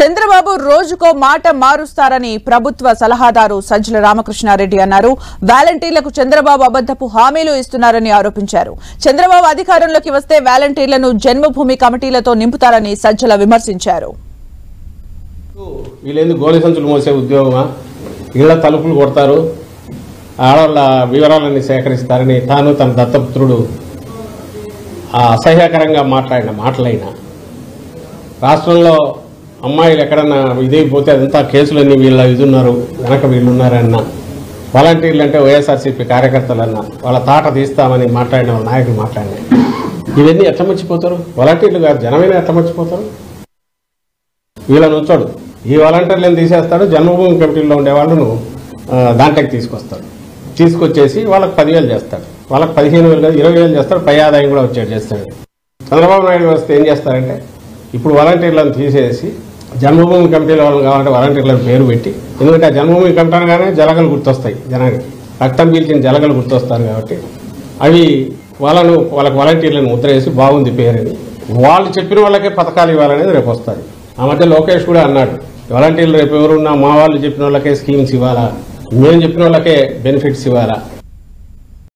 చంద్రబాబు రోజుకో మాట మారుస్తారని ప్రభుత్వ సలహాదారు సజ్జల రామకృష్ణారెడ్డి అన్నారు. వాలంటీర్లకు చంద్రబాబు అబద్ధపు హామీలు ఇస్తున్నారని ఆరోపించారు. చంద్రబాబు అధికారంలోకి వస్తే వాలంటీర్లను జన్మభూమి కమిటీలతో నింపుతారని సజ్జల విమర్శించారు. వీళ్ళేందుకు గోలి సంచులు మోసే ఉద్యోగమా, ఇళ్ల తలుపులు కొడతారు, ఆడవాళ్ళ వివరాలన్నీ సేకరిస్తారని తాను తన దత్తపుత్రుడు అసహ్యకరంగా మాట్లాడిన మాటలైనా, రాష్ట్రంలో అమ్మాయిలు ఎక్కడన్నా ఇదైపోతే అదంతా కేసులన్నీ వీళ్ళ ఇదున్నారు వెనక వీళ్ళున్నారన్న, వాలంటీర్లు అంటే వైఎస్ఆర్సీపీ కార్యకర్తలన్నా వాళ్ళ తాట తీస్తామని మాట్లాడిన వాళ్ళ నాయకులు మాట్లాడిన ఇవన్నీ ఎట్లా మర్చిపోతారు? వాలంటీర్లు కాదు, జనమైనా ఎట్లా మర్చిపోతారు? వీళ్ళని ఉంచాడు, ఈ వాలంటీర్లను తీసేస్తాడు, జన్మభూమి కమిటీలో ఉండే వాళ్ళను దాంట్లోకి తీసుకొచ్చేసి వాళ్ళకి 10,000 చేస్తాడు, వాళ్ళకి 15,000 కాదు 20,000 చేస్తాడు, పై ఆదాయం కూడా వచ్చేది చేస్తాడు. చంద్రబాబు నాయుడు వస్తే ఏం చేస్తారంటే ఇప్పుడు వాలంటీర్లను తీసేసి జన్మభూమి కమిటీల వాళ్ళని కావాలంటే వాలంటీర్లను పేరు పెట్టి, ఎందుకంటే ఆ జన్మభూమి కమిటీ అనగానే జలగలు గుర్తొస్తాయి, జనానికి రక్తం పీల్చిన జలగలు గుర్తొస్తారు కాబట్టి అవి వాళ్ళకి వాలంటీర్లను ముద్ర వేసి బాగుంది పేరుని వాళ్ళు చెప్పిన వాళ్ళకే పథకాలు ఇవ్వాలనేది రేపు వస్తుంది. ఆ మధ్య లోకేష్ కూడా అన్నాడు, వాలంటీర్లు రేపు ఎవరున్నా మా వాళ్ళు చెప్పిన వాళ్ళకే స్కీమ్స్ ఇవ్వాలా, మేము చెప్పిన వాళ్ళకే బెనిఫిట్స్ ఇవ్వాలా,